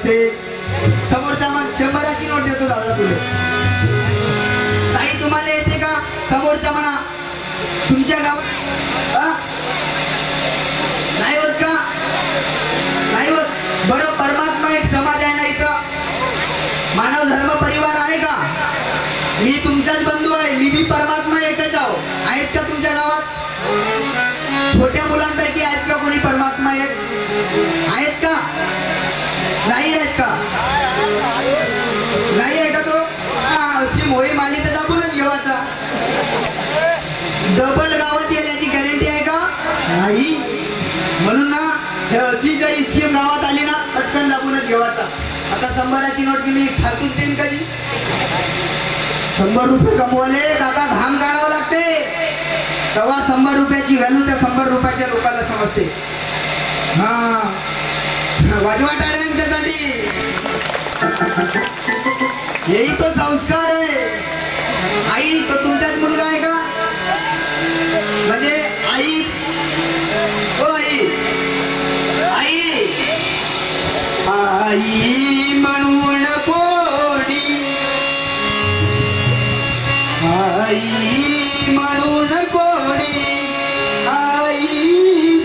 से समोरचा मन 100ची नोट देतो दादा तुले. काही तुम्हाला येते का समोरचा म्हणा तुमच्या गावात नाही होत का? नाही होत. बरं परमात्मा एक समाज आहे ना इथं, मानव धर्म परिवार आहे का? मी तुमचाच बंधू आहे, मी बी परमात्मा एकच आहो. आहेत का तुमच्या गावात छोट्या मुलांपैकी आहेत का कोणी परमात्मा एक? आहेत का? नाही आहेत का? नाही आहे का? तो अशी मोहीम आली तर दाबूनच घेवायचा. डबल गावात येण्याची गॅरंटी आहे का? नाही. म्हणून ना अशी जर स्कीम गावात आली ना पटकन दाबूनच घेवायचा. आता 100ची नोट मी फालतूच देईन कधी? 100 रुपये कमवाले काका घाम काढावं लागते, तेव्हा 100 रुपयाची व्हॅल्यू त्या 100 रुपयाच्या लोकांना समजते. हा वाजवा टाळ्या आमच्यासाठी. यही तो संस्कार आहे. आई तो तुमचाच मुलगा आहे का? म्हणजे आई ओ आई आई आई म्हणून कोणी, आई म्हणून कोणी, आई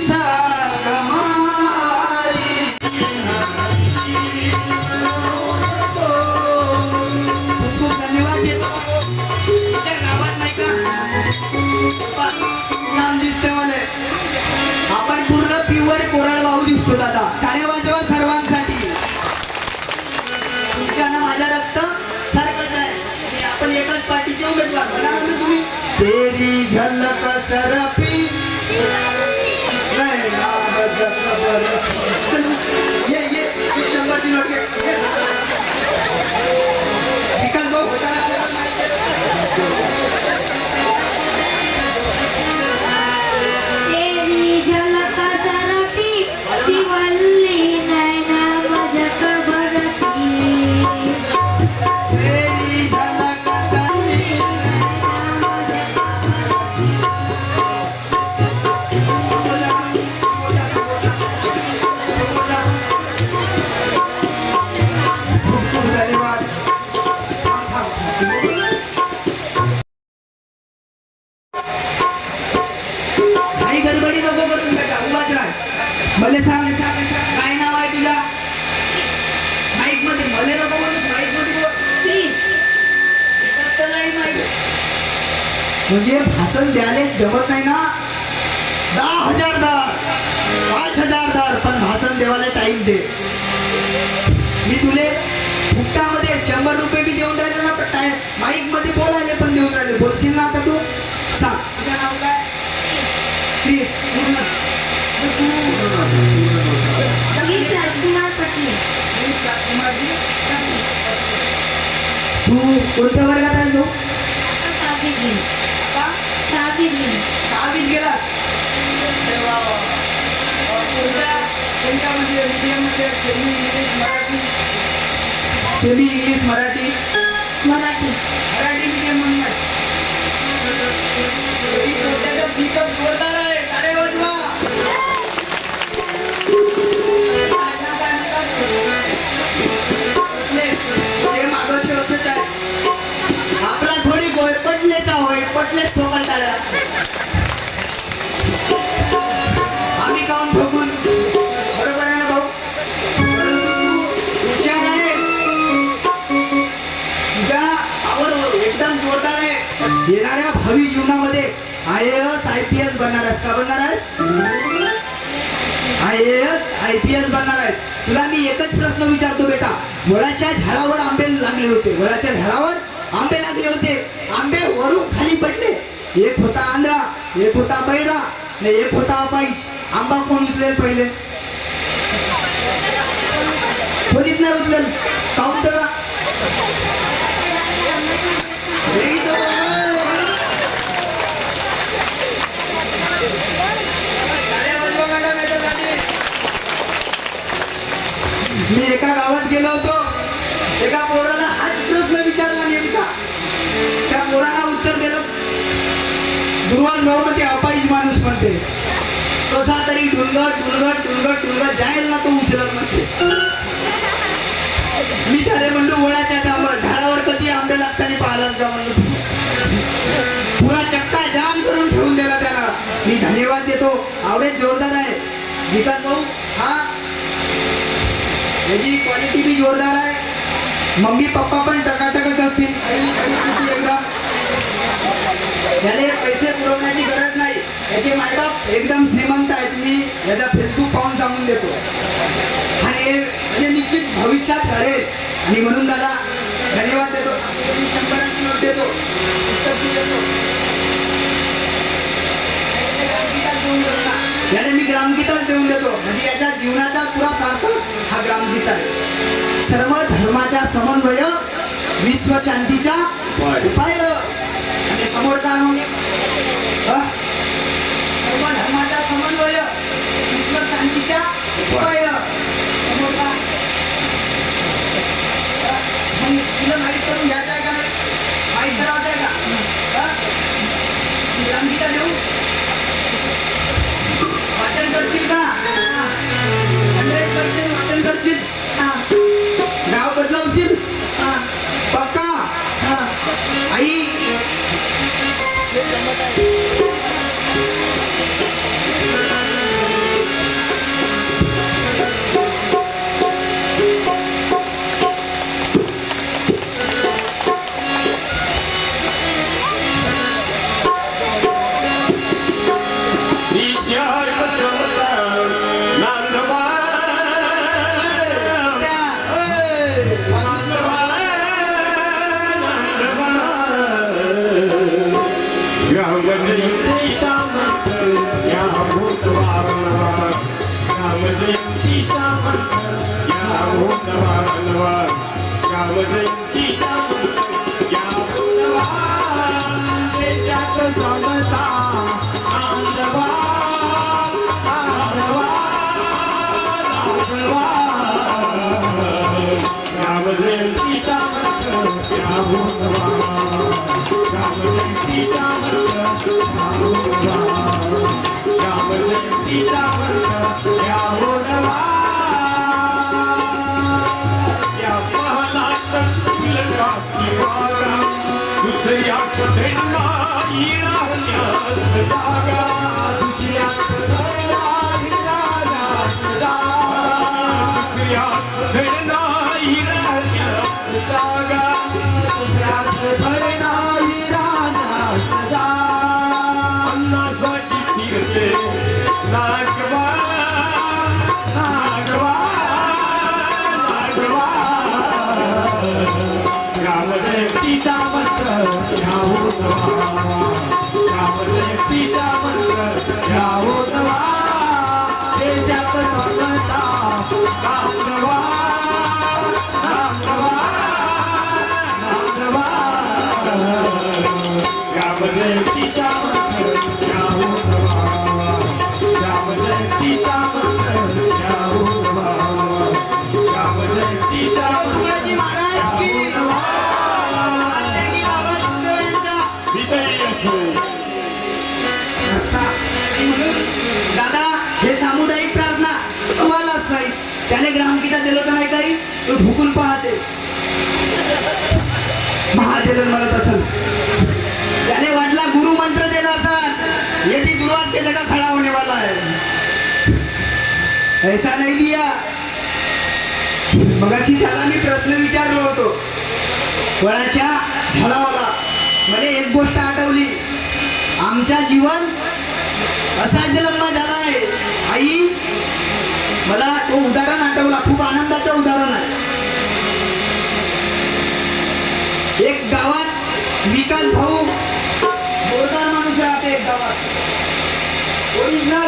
साग मारी. खूप धन्यवाद देतो. तुमच्या गावात नाही का नाम दिसते मला? आपण पूर्ण प्युअर कोरडवाहू दिसतो दादा. टाळ्या वाजवा सर्वांसाठी. तुमच्या ना माझ्या रक्त सारखंच आहे. आपण एकाच पार्टीचे उमेदवार. म्हणा ना तुम्ही तेरी झलक सरपी. चल ये ये 100ची नोट घे. विकास भाऊ होता ना मला सांग काय नाव आहे तुझ्या? माईक मध्ये भले नको बोलूस, माईक मध्ये बोल. म्हणजे भाषण द्यायला जमत नाही ना. 10,000 दर 5,000 दर पण भाषण देवाला टाइम दे. मी तुले फुकटामध्ये 100 रुपये बी देऊन राहिलो ना, पण माईक मध्ये बोलायला पण देऊन राहिले. बोलशील ना आता तू? सांग तुझं नाव काय? प्लीज राजकुमार पटले. तू कोणत्या वर्गात आहे? तू सहावीत गेला. Semi English Marathi Marathi medium म्हणून जोरदार आहे. टाळे वाजवा. मागचे असंच आहे. आपला थोडी गोयपटलेचा होय पटलेच ठोकन टाळ्या. आम्ही काऊन ठोकून? बरोबर आहे ना भाऊ? परंतु तू हुशार आहे. तुझ्या आवड एकदम जोरदार आहे. येणाऱ्या भावी जीवनामध्ये IAS IPS बनणार आहेस का? बनणार आहेस? IAS IPS बनणार आहे. तुला मी एकच प्रश्न विचारतो बेटा. वडाच्या झाडावर आंबे लागले होते. वडाच्या झाडावर आंबे लागले होते. आंबे वरून खाली पडले. एक होता आंधळा, एक होता बैरा आणि एक होता अपाईच. आंबा कोण उचलेल पहिले? कोणीच नाही उचलेल. काऊन तर मी एका गावात गेलो होतो. एका पोराला हाच प्रश्न विचारला नेमका. त्या पोराला उत्तर दिलं. दुर्वाज भाऊ म्हणते अपाईज माणूस म्हणते. कसा तरी ढुलगट ढुलगट ढुलगट ढुलगट जाईल ना तो उचलत म्हणते. का म्हणलं पुरा चक्का जाम करून ठेवून दिला त्यानं. मी धन्यवाद देतो. आवडे जोरदार आहे विकास भाऊ. हा याची क्वालिटी बी जोरदार आहे. मम्मी पप्पा पण टकाटकच असतील. किती एकदा याने पैसे पुरवण्याची गरज नाही. याचे मायबाप एकदम श्रीमंत आहेत. मी याचा फेसबुक पाहून सांगून देतो आणि हे म्हणजे निश्चित भविष्यात घडेल. आणि म्हणून दादा धन्यवाद देतो. मी 100ची नोट देतो. पुस्तक मी देतो. याने मी ग्रामगीताच देऊन देतो. म्हणजे याच्या जीवनाचा पुरा सार्थक हा ग्रामगीत आहे. सर्व धर्माचा समन्वय विश्व शांतीचा उपाय. आणि समोर का सर्व धर्माचा समन्वय विश्व शांतीचा उपाय. समोर का तुला माहीत करून घ्यायचं आहे का नाही? माहीत करावं आहे का? ग्रामगीता देऊ वाचन करशील का? 100% वाचन करशील. गाव बदलावशील पक्का? आई हे जमत आहे. त्याने ग्रामगीता दिलं तर नाही काही तो ढुकून पाहते. महादेवन म्हणत असेल. त्याने वाटला गुरु मंत्र दिला असाल ये भी दुर्वास के जगह खड़ा होने वाला है. ऐसा नहीं दिया. मगाशी त्याला मी प्रश्न विचारलो होतो वळाच्या झाडावाला. मला एक गोष्ट आठवली. आमच्या जीवन असा जन्म झालाय आई. मला तो उदाहरण आठवला. खूप आनंदाचं उदाहरण आहे. एक गावात विकास भाऊ जोरदार माणूस राहते. एक गावात ओरिजिनल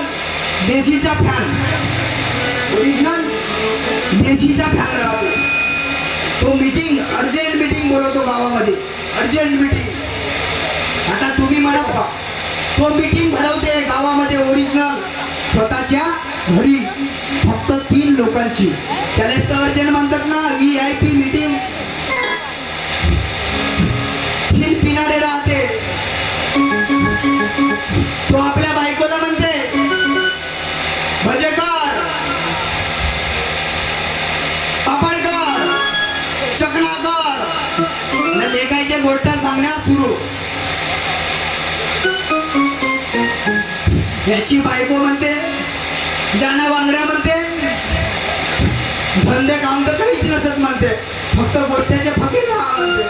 देशीचा फॅन. ओरिजिनल देशीचा फॅन राहतो. तो मीटिंग अर्जंट मीटिंग बोलवतो गावामध्ये. Urgent meeting. आता तुम्ही म्हणत राहा तो मीटिंग भरवते गावामध्ये ओरिजिनल स्वतःच्या घरी फक्त 3 लोकांची. त्याला अर्जंट म्हणतात ना. VIP meeting. सीन पिणारे राहते. तो आपल्या बायकोला म्हणते भजेकर पापडकर चकणाकर. लेखायचे गोष्ट सांगण्यास सुरू. याची बायको म्हणते, जाना वांगड्या म्हणते, धंदे काम तर काहीच नसत म्हणते, फक्त गोष्टीचे फकीर म्हणते.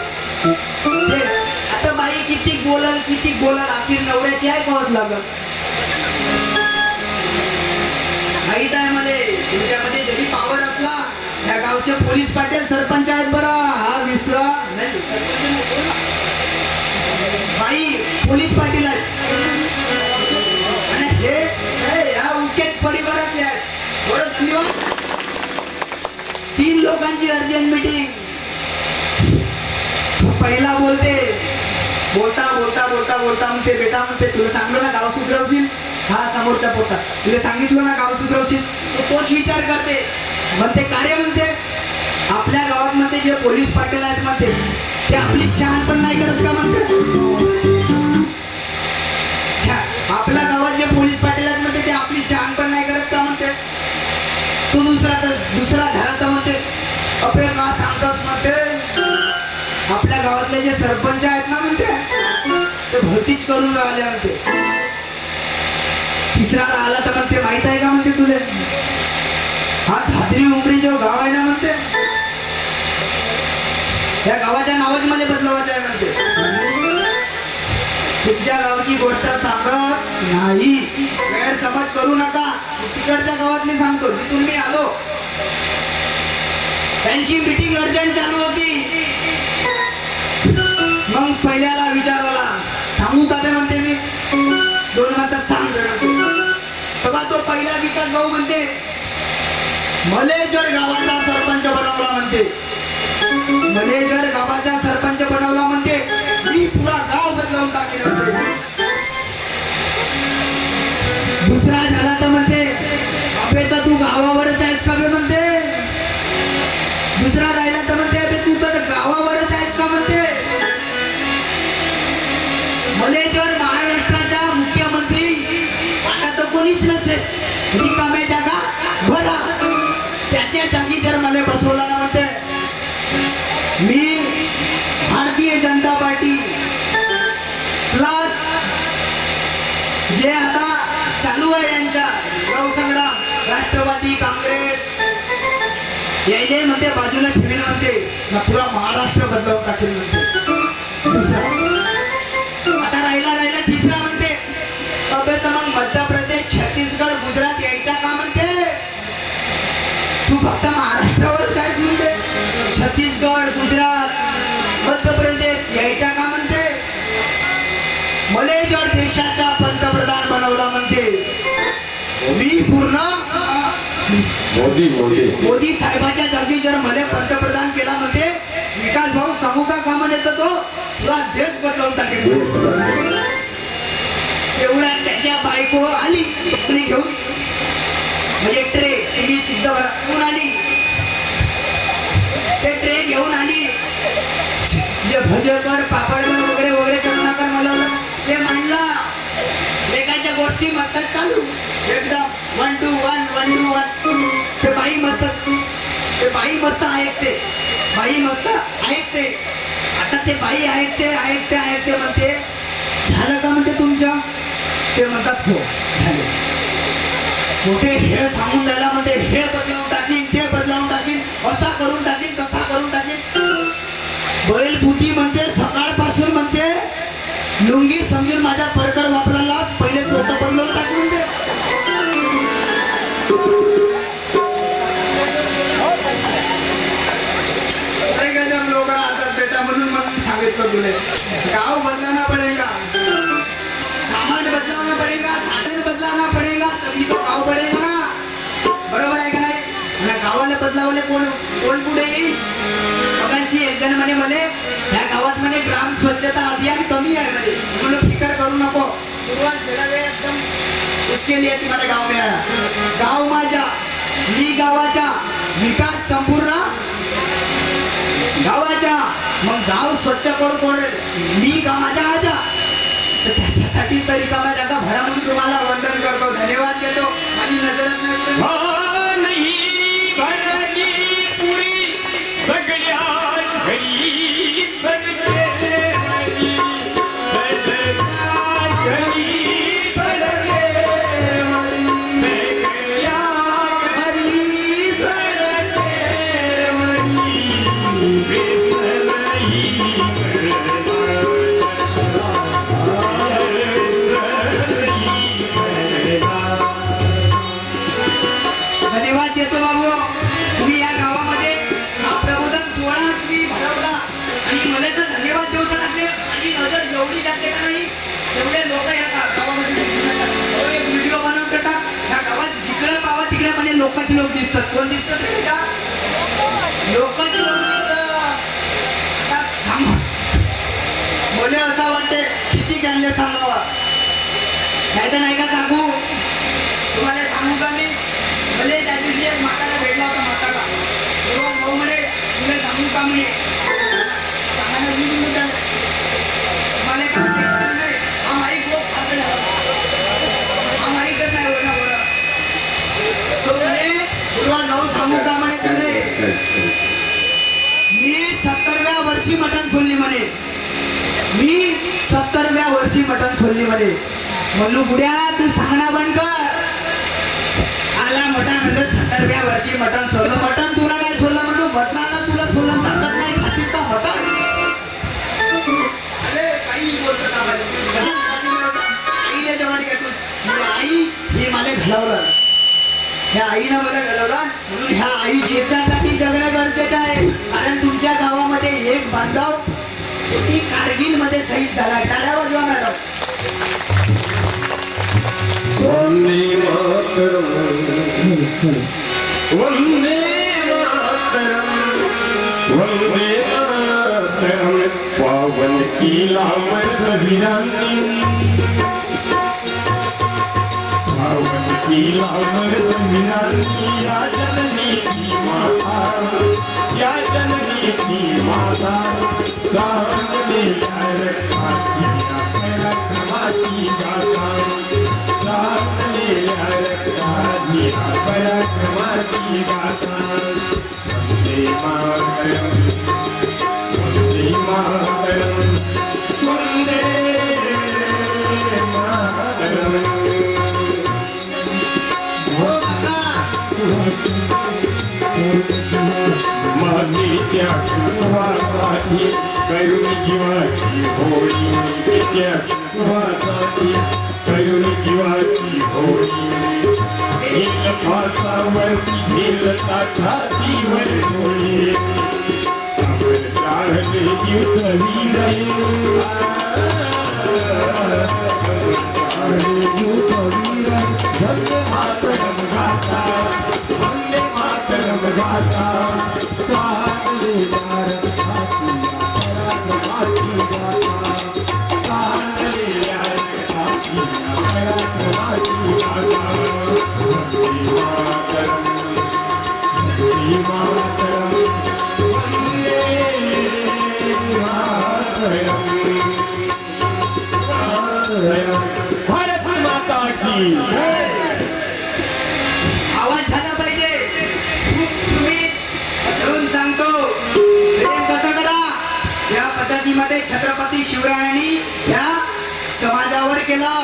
आता बाई किती बोलल अखेर नवऱ्याची आहे कवच लागत. माहित आहे मला तुमच्यामध्ये जरी पावर असला, या गावचे पोलीस पाटील सरपंच आहेत बरा, हा विसरा नाही. बाई पोलीस पाटील आहेत आणि हे या उकेच परिवारातले आहेत. थोडं धन्यवाद. 3 लोकांची अर्जंट मीटिंग. पहिला बोलते, बोलता म्हणते, बेटा म्हणते, तुला सांगलो ना गाव सुधरवशील. हा समोरच्या पोटा तुला सांगितलं ना गाव सुधरवशील. तोच विचार करते, म्हणते कार्य म्हणते आपल्या गावात म्हणते जे पोलीस पाटील आहेत म्हणते ते आपली शहाण पण नाही करत का म्हणते. आपल्या गावात जे पोलीस पाटील आहेत म्हणते ते आपली शहाण पण नाही करत का म्हणते. तो दुसरा झाला तर म्हणते अबे का सांगतोस म्हणते. आपल्या गावातले जे सरपंच आहेत ना म्हणते ते भरतीच करून राहिले म्हणते. तिसरा राहिला तर म्हणते माहित आहे का म्हणते तुले, हा धात्री उमरी जो गाव आहे ना म्हणते या गावाच्या नावाच मला बदलवायचं आहे म्हणते. तुमच्या गावची गोष्ट सांगत नाही, गैरसमज करू नका. तिकडच्या गावातली सांगतो जिथून मी आलो. त्यांची मीटिंग अर्जंट चालू होती. मग पहिल्याला विचारला सांगू का ते म्हणते मी. 2 म्हणतात सांग तेव्हा तो पहिला विकास भाऊ म्हणते मले जर गावाचा सरपंच बनवला म्हणते, मले जर गावाचा सरपंच बनवला म्हणते मी पुरा गाव बदलावून टाकेल म्हणते. दुसरा झाला तर म्हणते अबे तर तू गावावरच आहेस का बे म्हणते. दुसरा राहिला तर म्हणते अबे तू तर गावावरच आहेस का म्हणते. मले जर महाराष्ट्राचा मुख्यमंत्री आता तर कोणीच नसेल, रिकाम्या जागा भरा, त्याच्या जागी जर मला बसवला ना म्हणते मी भारतीय जनता पार्टी प्लस जे आता चालू आहे यांच्या संग्राम, राष्ट्रवादी काँग्रेस यायले म्हणते बाजूला ठेवीन म्हणते ना पुरा महाराष्ट्र बदलावून टाकेल म्हणते. दुसरा आता राहिला तिसरा म्हणते अबे तर मग मध्य प्रदेश, छत्तीसगड, गुजरात यायच्या का म्हणते. तू फक्त महाराष्ट्रावरच आहेस म्हणते. छत्तीसगड, गुजरात, मध्य प्रदेश यायच्या का म्हणते. मले जर देशाचा पंतप्रधान बनवला म्हणते मी पूर्ण मोदी साहेबाच्या जागी जर मला पंतप्रधान केला म्हणते विकास भाऊ सांगू का कामं येतो तो पुरा देश बदलावून टाकेल. एवढ्या त्याच्या बायको आली घेऊन म्हणजे ट्रे ती सिद्ध घेऊन आली. ते ट्रे घेऊन आली, जे भजकर पापडकर वगैरे चमनाकर मला ते म्हणला. लेकाच्या गोष्टी मस्त चालू एकदम 1 to 1. ते बाई मस्त ऐकते, आता ते बाई ऐकते म्हणते झालं का म्हणते तुमच्या. ते म्हणतात हो झाले. मोठे हे सांगून द्यायला म्हणते हे बदलावून टाकीन, ते बदलावून टाकीन, असा करून टाकीन, तसा करून टाकीन. बैल बुटी म्हणते सकाळपासून म्हणते लुंगी समजून माझ्या परकर वापरायलाच पहिले तोट बदलवून टाक म्हणते. जब लोग आतात बेटा म्हणून सांगितलं तुले गाव बदलाना पडेगा, सामान बदलाना पडेगा, साधन बदलाना पडेगा तभी तो गाव बढेगा ना. बरोबर आहे का नाही. आणि गावाला बदलावले कोण पुढे येईल. बघायची एक जण म्हणे मले ह्या गावात म्हणे ग्राम स्वच्छता अभियान कमी आहे म्हणे, म्हणून फिकर करू नको. सुरुवात वेळा एकदम उसके लिए तुम्हाला गाव मिळाला. गाव माझ्या, मी गावाचा, विकास संपूर्ण गावाच्या. मग गाव स्वच्छ करून मी कामाच्या आजा, तर त्याच्यासाठी तरी कामा जागा भरा म्हणून तुम्हाला वंदन करतो, धन्यवाद देतो. माझी नजरच नाही भरली पुरी सगळ्या घरी सगळे धन्यवाद देतो बाबू. तुम्ही या गावामध्ये हा प्रबोधन सोहळा तुम्ही भरवला आणि मला तर धन्यवाद देऊ लागले. माझी नजर जेवढी जाते का नाही तेवढे लोक या गावामध्ये व्हिडिओ बनवून टाक. या गावात जिकडे पावा तिकडे म्हणजे लोकांचे लोक दिसतात. कोण दिसतात रे बेटा? लोकांचे लोक दिसतात. आता सांग बोले असं वाटते किती कॅनले सांगावा नाही तर नाही का काकू. तुम्हाला सांगू का मी भले त्या दिवशी एक म्हातारा भेटला होता. म्हातारा बरोबर भाऊ म्हणे तुला सांगू का म्हणे सांगायला मला काम येणार नाही. हा माईक खूप फालतू झाला. हा माईक तर नाही होणार बोला. तो म्हणे तुला भाऊ सांगू का म्हणे तुझे मी 70व्या वर्षी मटण सोडली म्हणे. मी 70व्या वर्षी मटण सोडली म्हणे. म्हणू बुड्या तू सांगणं बंद कर. आला मोठा म्हणलं 70व्या वर्षी मटण सोडलं. मटण तुला नाही सोडलं म्हणलं मटणाला तुला सोडलं ताकद नाही खाशील का मटण. अरे काही बोलतात आईला जवानी काढून आई हे मला घडवलं. ह्या आईनं मला घडवलं म्हणून ह्या आईची इज्जतासाठी जगणं गरजेचं आहे. कारण तुमच्या गावामध्ये एक बांधव ती कारगिल मध्ये शहीद झाला. टाळ्या वाजवा मॅडम. वंदे मातरम वंदे मातरम वंदे मातरम पावन की लामत वीरांनी पावन की लामत वीरांनी या जननी की माता या जननी की माता सांगलेल्या रक्ताची पराक्रमाची गाथा सांगलेल्या रक्ताची पराक्रमाची गाथा. वंदे मातरम वंदे मातरम वंदे मातरम. हो काका मातीच्या कुटुंबासाठी करुण जीवाची होळी. तिच्या कुटुंबासाठी करुण जीवाची होळी. झेल फासावरती झेलता छातीवर डोळे अमर जाळले युद्धवीर युद्धवीर. वंदे मातरम गाथा वंदे मातरम गाथा सांगलेल्या रक्ताची पराक्रमाची गाथा सांगलेल्या रक्ताची पराक्रमाची गाथा. वंदे मातरम वंदे मातरम वंदे मातरम. भारत माता की आवाज झाला पाहिजे. तुम्ही सर्वून सांगतो प्रेम कसं करा. या पद्धतीमध्ये छत्रपती शिवरायांनी या समाजावर केला.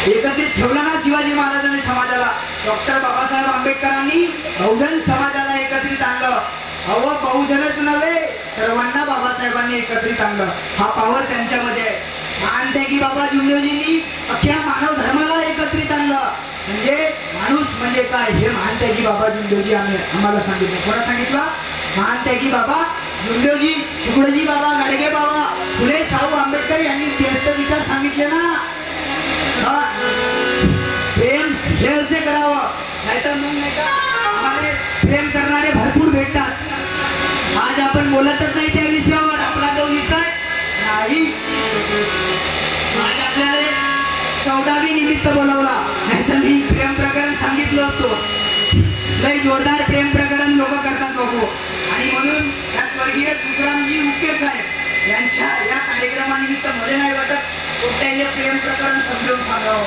एकत्रित ठेवला ना शिवाजी महाराजांनी समाजाला. डॉक्टर बाबासाहेब आंबेडकरांनी बहुजन समाजाला एकत्रित आणलं. अहो बहुजनच नव्हे सर्वांना बाबासाहेबांनी एकत्रित आणलं. हा पावर त्यांच्यामध्ये आहे. मानते की बाबा जुंदेजींनी अख्ख्या मानव धर्माला एकत्रित आणलं. म्हणजे माणूस म्हणजे काय हे मानते की बाबा जुंदेजी आम्हाला सांगितलं. कोणा सांगितलं? मानते की बाबा जुंदेजी तुकडोजी बाबा गाडगे बाबा फुले शाहू आंबेडकर यांनी तेच तर विचार सांगितले ना. प्रेम हे असे करावं नाहीतर मग नाही का आम्हाला प्रेम करणारे भरपूर भेटतात. आज आपण बोलतच नाही त्या विषयावर. आपला जो विषय नाही आज आपल्याला 14वी निमित्त बोलवला नाहीतर मी प्रेम प्रकरण सांगितलं असतो. लय जोरदार प्रेम प्रकरण लोक करतात बघू. आणि म्हणून या स्वर्गीय तुकारामजी उके साहेब यांच्या या कार्यक्रमानिमित्त मध्ये नाही वाटत कोणत्याही प्रेम प्रकरण समजावून सांगावं.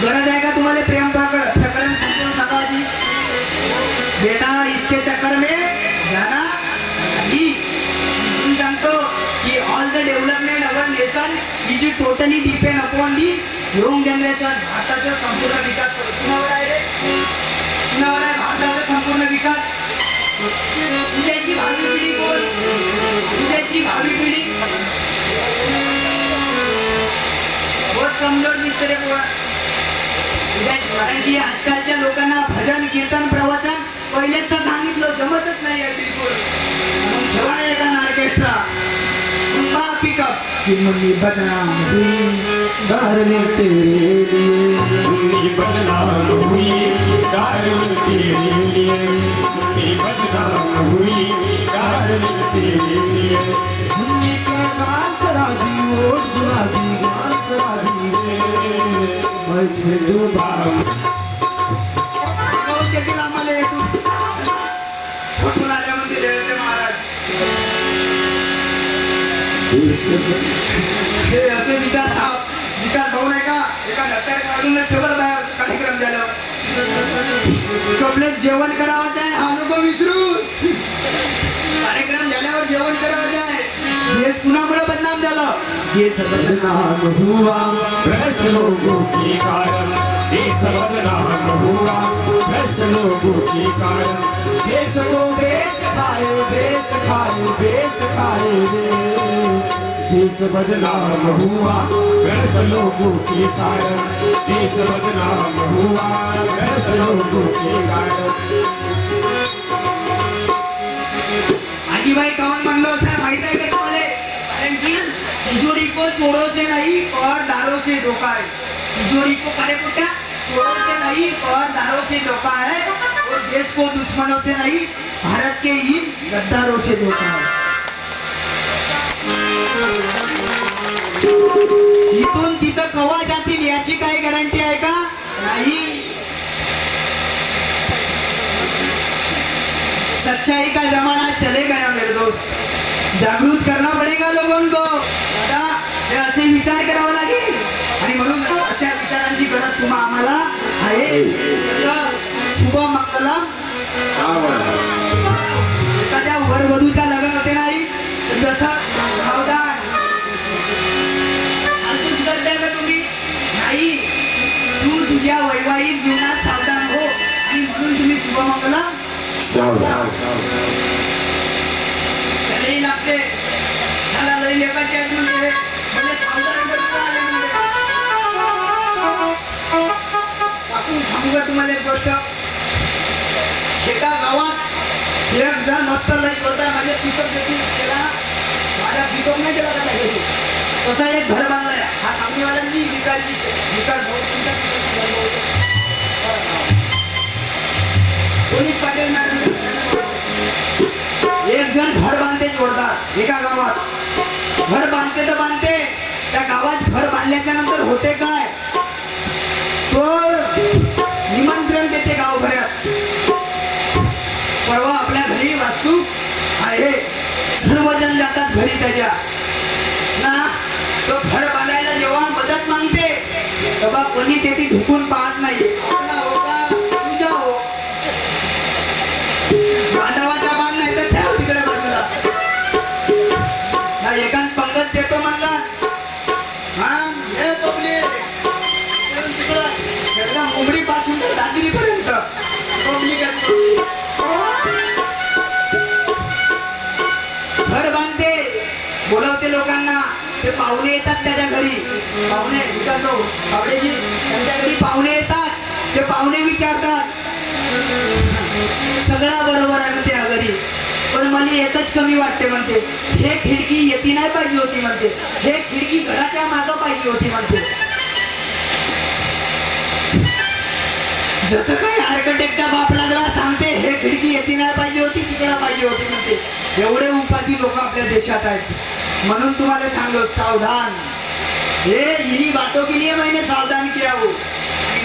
गरज आहे का तुम्हाला प्रेम प्रकरण समजावून सांगायची? बेटा इसके चक्कर में जाना नहीं. मी सांगतो की all the development our nation is totally depend upon the young generation. भारताचा संपूर्ण विकास कुणावर आहे रे? कुणावर आहे भारताचा संपूर्ण विकास? उद्याची भावी पिढी कोण? उद्याची भावी पिढी बहुत कमजोर दिसते रे पोरा. कारण की आजकालच्या लोकांना भजन कीर्तन प्रवचन पहिलेच तर सांगितलं जमतच नाही आहे बिलकुल. म्हणून ठेवा ना एका ऑर्केस्ट्रा पिकअप की मुन्नी बदनाम हुई डार्लिंग तेरे लिए मुन्नी बदनाम हुई डार्लिंग तेरे लिए मुन्नी बदनाम हुई डार्लिंग तेरे लिए मुन्नी का गाल शराबी ओठ गुलाबी गाल शराबी रे मुझे डूबा देतील आम्हाला येतो कुठून आल्यामध्ये लेण्याचे महाराज हे असे विचार साहेब विकास भाऊ नाही का एका डॉक्टर काढून ठेवलं बाहेर कार्यक्रम झाला कपले जेवण करावाचं आहे हा नको विसरूस कार्यक्रम झाल्यावर जेवण करावाचं आहे देश कुणामुळे बदनाम झालं देश बदनाम हुआ भ्रष्ट लोगों के कारण देश बदनाम हुआ भ्रष्ट लोगों के कारण देश को बेच खाए बेच खाए रे देश बदनाम हुआ भ्रष्ट लोगों के कारण देश बदनाम हुआ भ्रष्ट लोगों के कारण आजीबाई काऊन म्हणलो असं माहित आहे का तुम्हाला कारण की तिजोरी को चोरों से नहीं और दारों से धोखा है तिजोरी को करे पुट्टा चोरों से नहीं और दारों से धोखा है और देश को दुश्मनों से नहीं भारत के इन गद्दारों से धोखा है इथून तिथं कवा जातील याची काही गॅरंटी आहे का नाही सच्चाई का जमाना चले गया मेरे दोस्त जागृत करना पडेगा लोगों को दादा हे असे विचार करावा लागेल आणि म्हणून अशा विचारांची गरज तुम्हा आम्हाला आहे शुभ मंगलम एखाद्या वरवधूच्या लग्न होते नाही जसं सावधान फालतूच करताय का तुम्ही नाही तू तुझ्या वैवाहिक जीवनात सावधान हो आणि म्हणून तुम्ही शुभमंगलम त्यालाही लागते शाळा लई लेखाची आहेत म्हणजे म्हणजे सावधान करता आले म्हणजे आपण सांगू का तुम्हाला एक गोष्ट एका गावात एक जण मस्त लई करता माझ्या पिकअप देखील केला माझा पिकअप नाही केला का काही तसा एक घर बांधलाय हा सामनेवाल्यांची विकासची विकास भाऊ तुमचा पोलीस पाटील मॅडम एक जण घर बांधते जोरदार एका गावात घर बांधते तर बांधते त्या गावात घर बांधल्याच्या नंतर होते काय तो निमंत्रण देते गावभरात परवा आपल्या घरी वास्तू आहे सर्वजण जातात घरी त्याच्या ना तो घर बांधायला जेव्हा मदत मागते तेव्हा कोणी ते ढुकून पाहत नाही आपला हो का तुझा हो बांधावाचा बांध नाही तर ठेव तिकडे बाजूला एकान पंगत देतो म्हणला हा हे पब्लिक तिकडं एकदा मुंबडी पासून तर दादरी पर्यंत पब्लिकच घर बांधते बोलवते लोकांना ते पाहुणे येतात त्याच्या घरी पाहुणे विकासो पाहुणेजी त्यांच्या घरी पाहुणे येतात ते पाहुणे विचारतात सगळा बरोबर आहे म्हणते घरी पण मला एकच कमी वाटते म्हणते हे खिडकी येती नाही पाहिजे होती म्हणते हे खिडकी घराच्या मागं पाहिजे होती म्हणते जसं काही आर्किटेक्टचा बाप लागला सांगते हे खिडकी येती नाही पाहिजे होती तिकडं पाहिजे होती म्हणते एवढे उपाधी लोक आपल्या देशात आहेत म्हणून तुम्हाला सांगलो सावधान हे इन्हीं बातों के लिए मैंने सावधान किया हो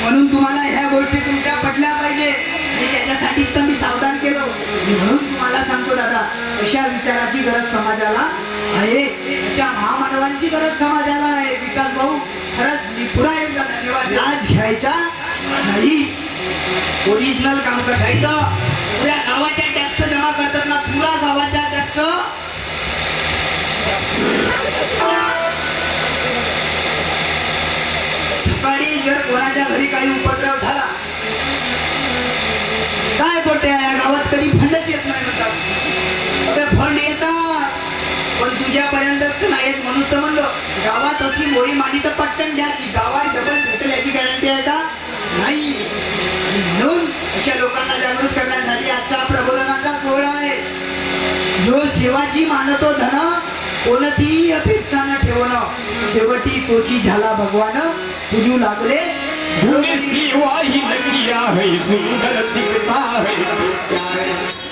म्हणून तुम्हाला ह्या गोष्टी तुमच्या पटल्या पाहिजे आणि त्याच्यासाठी तर मी सावधान केलो म्हणून तुम्हाला सांगतो दादा अशा विचाराची गरज समाजाला आहे अशा महामानवांची गरज समाजाला आहे विकास भाऊ खरंच मी पुरा एकदा धन्यवाद लाज घ्यायचा नाही ओरिजिनल काम करता इथं पुऱ्या गावाच्या टॅक्स जमा करतात ना पुरा गावाचा टॅक्स सकाळी जर कोणाच्या घरी काही उपद्रव झाला काय पोटे या गावात कधी फंडच येत नाही म्हणतात अरे फंड येतात पण तुझ्यापर्यंतच नाही येत म्हणून तर म्हणलं गावात अशी मोळी माली तर पटकन द्यायची गावात डबल भेटेल याची गॅरंटी आहे का नाही. म्हणून अशा लोकांना जागृत करण्यासाठी आजचा प्रबोधनाचा सोहळा आहे. जो सेवाची मानतो धन, कोणतीही अपेक्षा न ठेवणं, शेवटी तोची झाला भगवान, पूजू लागले तूने सेवा ही न किया है सुंदर दिखता है तू क्या है.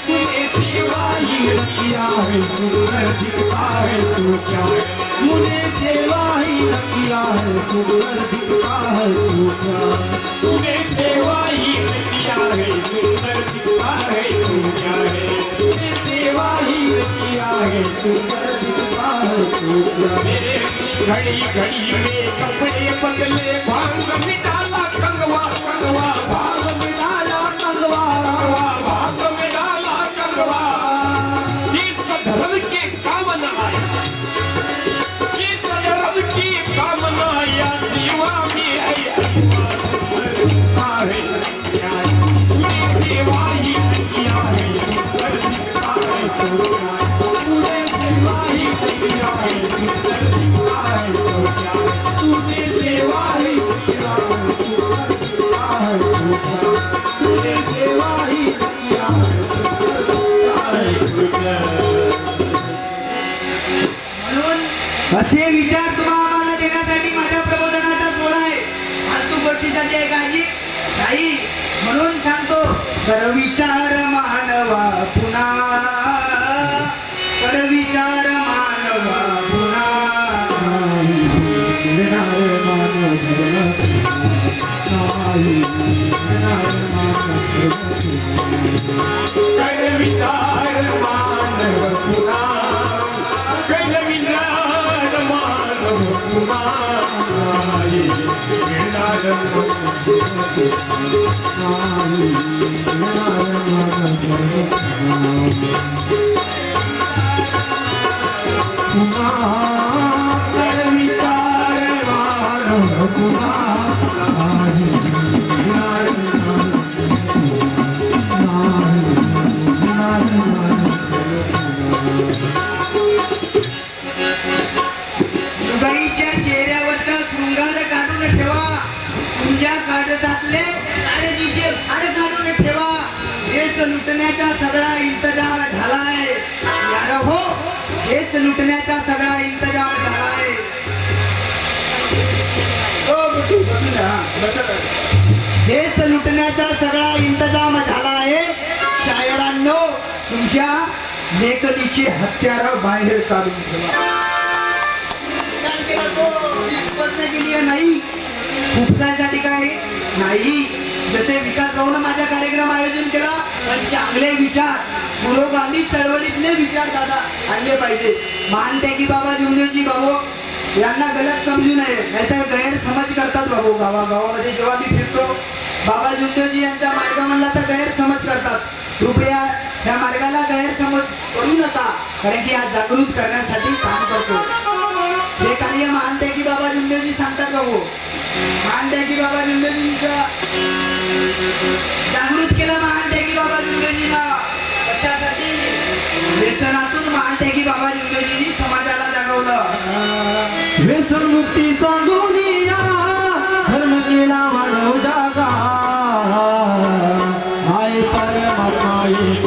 तूने सेवा ही न किया है सुंदर दिखता है तू क्या है. तूने सेवा ही न किया है सुंदर दिखता है तू क्या है. तूने सेवा ही न किया है सुंदर दिखता है तू क्या है. तूने सेवा ही न किया है सुंदर दिखता है तू क्या है. घड़ी घड़ी में कपड़े बदले भांग में डाला कंगवा कंगवा भांग में डाला कंगवा कंगवा भांग में डाला कंगवा. इस धर्म के कामना आया, इस धर्म की कामना या सेवा में आई है. तूने सेवा ही किया है सुंदर दिखता है तो क्या है. तूने सेवा ही किया है सुंदर दिखता है तो क्या है. तूने सेवा ही किया है सुंदर दिखता है तो क्या है. तूने सेवा ही किया है सुंदर दिखता है तो क्या है. म्हणून असे विचार तुम्हा आम्हाला देण्यासाठी माझ्या प्रबोधनाचा सोहळा आहे. फालतू गोष्टीसाठी आहे काळजी नाही. म्हणून सांगतो, कर विचार मानवा पुन्हा, कर विचार मानवा पुन्हा. कर विचार मानव पुन्हा, कर विचार मानव पुन्हा. येणार कर विचार मानव पुन्हा. बाईच्या चेहऱ्यावरचा शृंगार काढून ठेवा. तुमच्या काळजातले काळजीचे भार काढून ठेवा. हेच लुटण्याचा सगळा इंतजाम झालाय. यार हो, हेच लुटण्याचा सगळा इंतजाम झालाय. हो, बसून जा, बसा. हेच लुटण्याचा सगळा इंतजाम झाला आहे. शायरांनो, तुमच्या लेखनीची हत्यार बाहेर काढून ठेवा. के लिए नाही, उपसायसाठी काय नाही. जसे विकास भाऊनं माझा कार्यक्रम आयोजन केला, पण चांगले विचार, पुरोगामी चळवळीतले विचार दादा आणले पाहिजे. मानत्यागी बाबा जुमदेवजी बाबू यांना गलत समजू नये, नाहीतर गैरसमज करतात बाबू. गावागावामध्ये जेव्हा मी फिरतो, बाबा जुमदेवजी यांच्या मार्ग म्हणला तर गैरसमज करतात. कृपया या मार्गाला गैरसमज करू नका, कारण की आज जागृत करण्यासाठी काम करतो. हे कार्य मानते की बाबा जुमदेवजी सांगतात बाबू. मानते की बाबा जुमदेवजींच्या जागृत केलं. मानते की बाबा जुमदेवजीला कशासाठी? व्यसनातून मानते की बाबा जुमदेवजींनी समाजाला जागवलं. व्यसन मुक्ती सांगून या, धर्म केला मानव जागा. हाय परमात्मा एक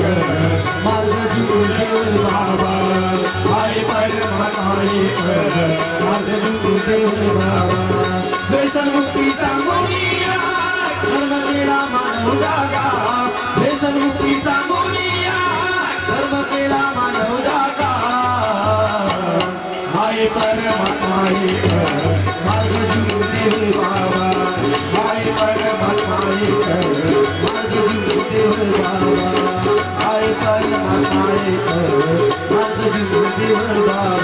मार्ग जुळदेव बाबा. हाय परमात्मा एक मार्ग जुळदेव बाबा. व्यसन मुक्ती सांगून या, धर्म केला मानव जागा. व्यसन मुक्ती सांगून या, धर्म केला मानव जागा. हाय परमात्मा एक मार्ग जुळदेव बाबा. हाय परमात्मा एक मार्ग जुळदेव बाबा. हाय परमात्मा एक मार्ग जुळदेव बाबा.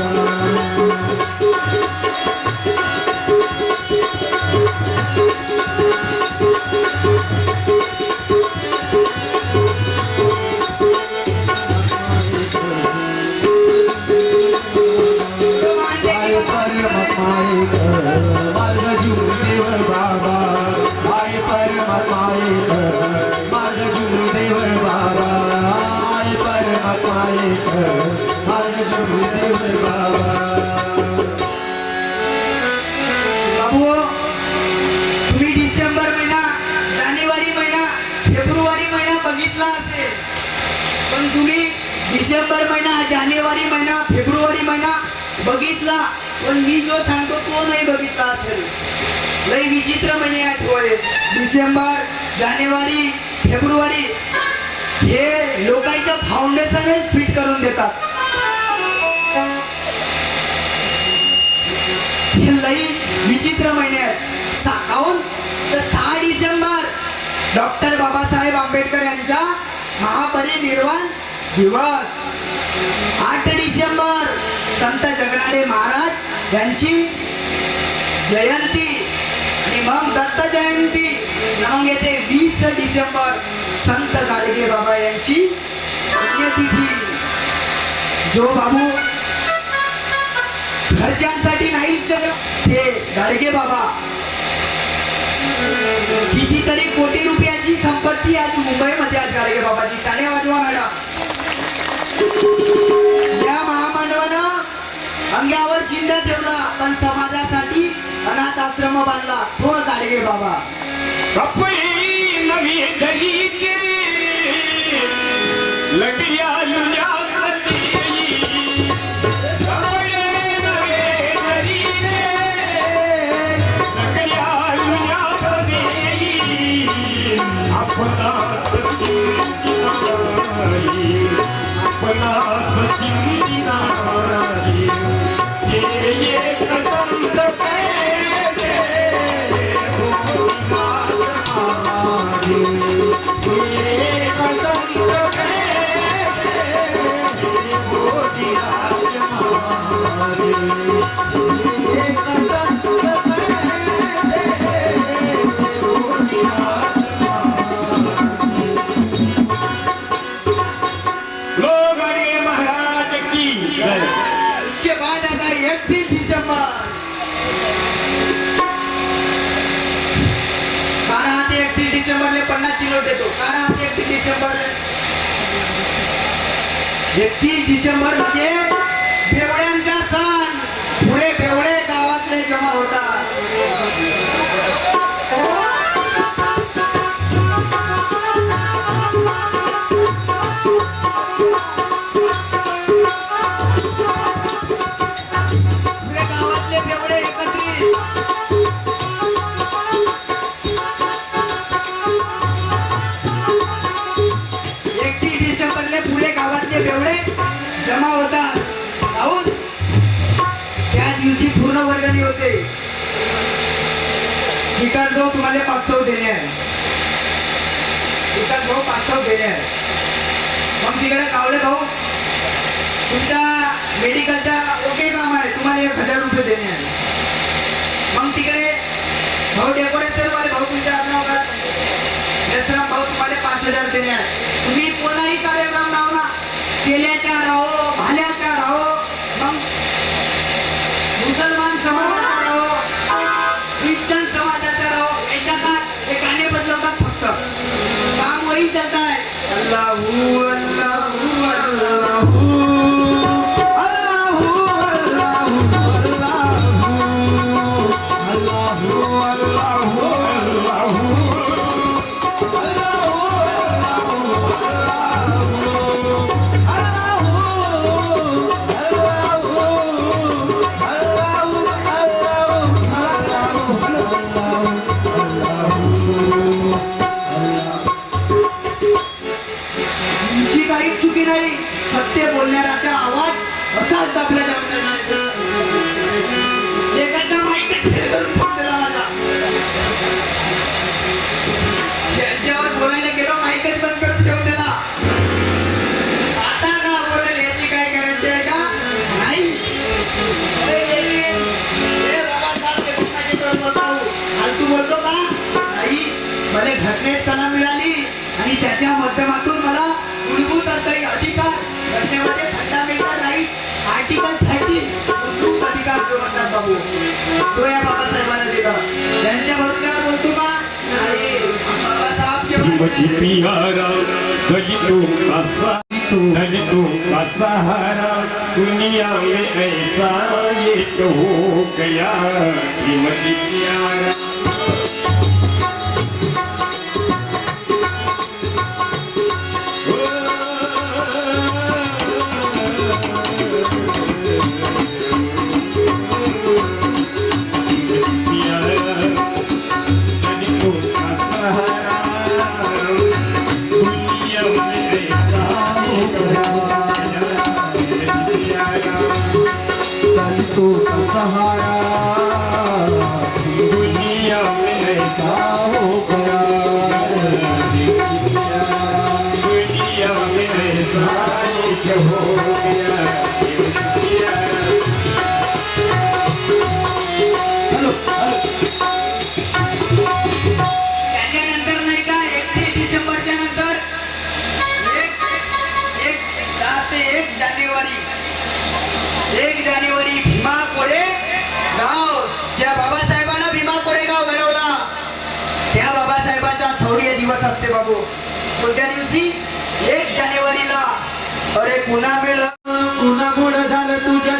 मार्ग जुळदेव बाबा. हाय परमात्मा एक मार्ग जुळदेव बाबा. हाय परमात्मा एक मार्ग जुळदेव महिना बघितला असेल, पण तुम्ही डिसेंबर महिना, जानेवारी महिना, फेब्रुवारी महिना बघितला, पण मी जो सांगतो तो नाही बघितला असेल. लई विचित्र महिने आहेत होय. डिसेंबर, जानेवारी, फेब्रुवारी हे लोकांच्या फाउंडेशनच फिट करून देतात. हे लई विचित्र महिने आहेत. काहून तर 6 डिसेंबर डॉक्टर बाबासाहेब आंबेडकर यांचा महापरिनिर्वाण दिवस. 8 डिसेंबर संत जगनाडे महाराज यांची जयंती आणि मग दत्त जयंती. मग येते 20 डिसेंबर संत गाडगे बाबा यांची पुण्यतिथी. जो बाबू घरच्यांसाठी नाही जगला ते गाडगे बाबा. कितीतरी कोटी रुपयाची संपत्ती आज मुंबईमध्ये आज गाडगे बाबाची. टाळ्या वाजवा मॅडम. ज्या महामानवानं अंगावर चिन्ह ठेवला पण समाजासाठी अनाथ आश्रम बांधला तो गाडगे बाबा. कपडे नवी जलीचे लकड्या लुल्या सती, कपडे नवे जलीचे लकड्या लुल्या सती, आपणाच चिंती नाही, आपणाच चिंती नाही. हे एक संत पैसे उसके बाद आता 31 डिसेंबर. 12 ते 31 डिसेंबरले 50 ची नोट देतो. 12 ते 31 डिसेंबर. 31 डिसेंबर म्हणजे बेवड्यांचा सण. पुढे बेवडे गावातले जमा होतात. बेवडे जमा होतात. काहून त्या दिवशी पूर्ण वर्गणी होते. विकास भाऊ तुम्हाला 500 देणे आहे. विकास भाऊ 500 देणे आहे. मग तिकडे कावळे भाऊ तुमच्या मेडिकलचा ओके काम आहे, तुम्हाला 1000 रुपये देणे आहे. मग तिकडे भाऊ डेकोरेशन वाले भाऊ तुमच्या आपल्या यशराम भाऊ तुम्हाला 5000 देणे आहे. तुम्ही कोणाही कार्यक्रम राहू ना, केल्याच्या राहो, भाल्याच्या राहो, मग मुसलमान समाजाचा राहो, ख्रिश्चन समाजाचा राहो, याच्यात हे गाणे बदलवतात. फक्त काम वही चलता है. अल्लाहू अल्लाहू अल्लाहू सत्य बोलणाऱ्याचा आवाज असाच दाबला जातो. एकाचा माईक करून फोन दिला माझा. त्यांच्यावर बोलायला गेलो, माईकच बंद करून ठेवून दिला. आता का बोलेल याची काय गॅरंटी आहे का? नाही. फालतू बोलतो का? नाही. मला घटनेत कला मिळाली आणि त्याच्या माध्यमातून मला मूलभूत अधिकार घटनेमध्ये फंडामेंटल राईट आर्टिकल 13 मूलभूत अधिकार जो म्हणतात बाबू, तो या बाबासाहेबांना दिला. त्यांच्या भरोश्यावर बोलतो का? नाही. बाबासाहेब प्यारा दलितों का सहारा दुनिया में ऐसा ये क्यों हो गया श्रीमती प्यारा. 1 जानेवारी भीमा कोरे गाव, ज्या बाबासाहेबांना भीमा कोरेगाव घडवला त्या बाबासाहेबाचा शौर्य दिवस असते बाबू. कोणत्या दिवशी? 1 जानेवारीला. अरे पुन्हा मिळलं कुणामुळं झालं तुझ्या